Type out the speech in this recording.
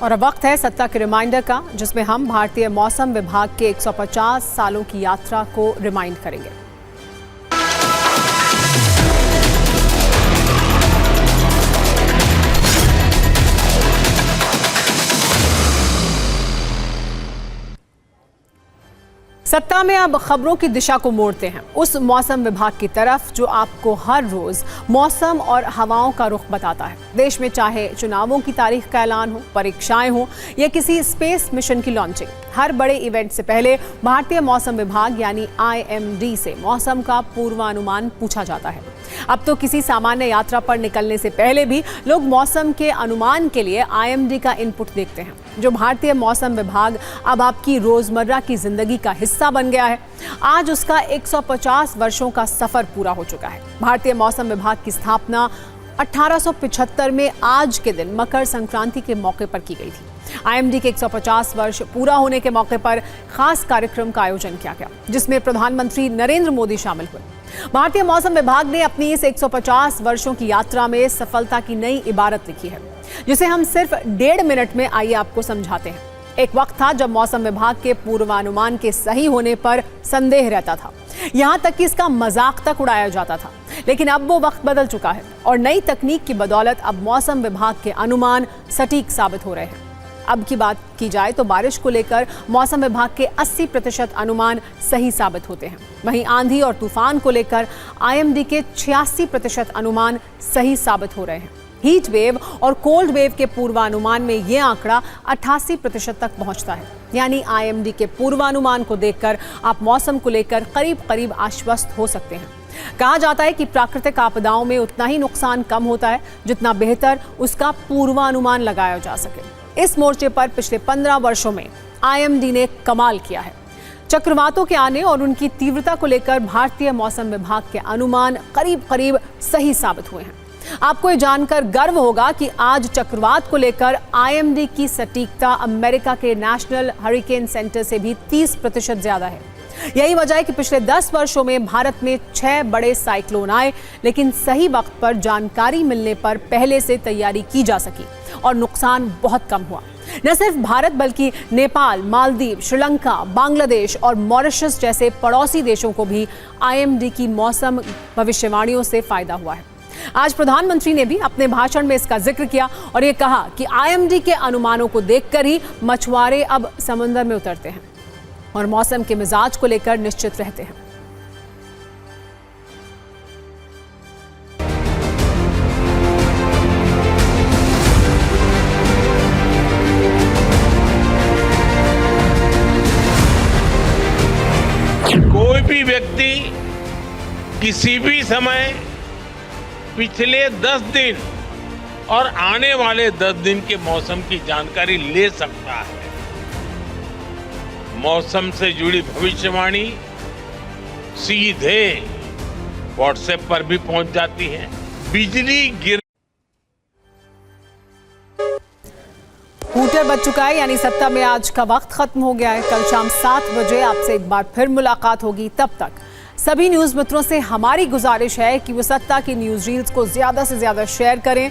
और अब वक्त है सत्ता के रिमाइंडर का, जिसमें हम भारतीय मौसम विभाग के 150 सालों की यात्रा को रिमाइंड करेंगे। सत्ता में अब खबरों की दिशा को मोड़ते हैं उस मौसम विभाग की तरफ जो आपको हर रोज मौसम और हवाओं का रुख बताता है। देश में चाहे चुनावों की तारीख का ऐलान हो, परीक्षाएं हो या किसी स्पेस मिशन की लॉन्चिंग, हर बड़े इवेंट से पहले भारतीय मौसम विभाग यानी IMD से मौसम का पूर्वानुमान पूछा जाता है। अब तो किसी सामान्य यात्रा पर निकलने से पहले भी लोग मौसम के अनुमान के लिए IMD का इनपुट देखते हैं। जो भारतीय मौसम विभाग अब आपकी रोजमर्रा की जिंदगी का हिस्सा बन गया है। आज उसका 150 वर्षों का सफर पूरा हो चुका है। भारतीय मौसम विभाग की स्थापना 1875 में आज के दिन मकर संक्रांति के मौके पर की गई थी। IMD के 150 वर्ष पूरा होने के मौके पर खास कार्यक्रम का आयोजन किया गया, जिसमें प्रधानमंत्री नरेंद्र मोदी शामिल हुए। भारतीय मौसम विभाग ने अपनी इस 150 वर्षों की यात्रा में सफलता की नई इबारत लिखी है, जिसे हम सिर्फ 1.5 मिनट में आइए आपको समझाते हैं। एक वक्त था जब मौसम विभाग के पूर्वानुमान के सही होने पर संदेह रहता था, यहां तक कि इसका मजाक तक उड़ाया जाता था। लेकिन अब वो वक्त बदल चुका है और नई तकनीक की बदौलत अब मौसम विभाग के अनुमान सटीक साबित हो रहे हैं। अब की बात की जाए तो बारिश को लेकर मौसम विभाग के 80% अनुमान सही साबित होते हैं। वहीं आंधी और तूफान को लेकर IMD के 86% अनुमान सही साबित हो रहे हैं। हीट वेव और कोल्ड वेव के पूर्वानुमान में यह आंकड़ा 88% तक पहुंचता है। यानी IMD के पूर्वानुमान को देखकर आप मौसम को लेकर करीब आश्वस्त हो सकते हैं। कहा जाता है कि प्राकृतिक आपदाओं में उतना ही नुकसान कम होता है जितना बेहतर उसका पूर्वानुमान लगाया जा सके। इस मोर्चे पर पिछले 15 वर्षों में IMD ने कमाल किया है। चक्रवातों के आने और उनकी तीव्रता को लेकर भारतीय मौसम विभाग के अनुमान करीब सही साबित हुए हैं। आपको ये जानकर गर्व होगा कि आज चक्रवात को लेकर IMD की सटीकता अमेरिका के नेशनल हरिकेन सेंटर से भी 30% ज्यादा है। यही वजह है कि पिछले 10 वर्षों में भारत में 6 बड़े साइक्लोन आए, लेकिन सही वक्त पर जानकारी मिलने पर पहले से तैयारी की जा सकी और नुकसान बहुत कम हुआ। न सिर्फ भारत बल्कि नेपाल, मालदीव, श्रीलंका, बांग्लादेश और मॉरिशस जैसे पड़ोसी देशों को भी IMD की मौसम भविष्यवाणियों से फायदा हुआ है। आज प्रधानमंत्री ने भी अपने भाषण में इसका जिक्र किया और ये कहा कि IMD के अनुमानों को देखकर ही मछुआरे अब समुद्र में उतरते हैं और मौसम के मिजाज को लेकर निश्चित रहते हैं। कोई भी व्यक्ति किसी भी समय पिछले 10 दिन और आने वाले 10 दिन के मौसम की जानकारी ले सकता है। मौसम से जुड़ी भविष्यवाणी सीधे WhatsApp पर भी पहुंच जाती है। बिजली गिर हूटर बज चुका है, यानी सत्ता में आज का वक्त खत्म हो गया है। कल शाम 7 बजे आपसे एक बार फिर मुलाकात होगी। तब तक सभी न्यूज मित्रों से हमारी गुजारिश है कि वो सत्ता की न्यूज रील्स को ज्यादा से ज्यादा शेयर करें,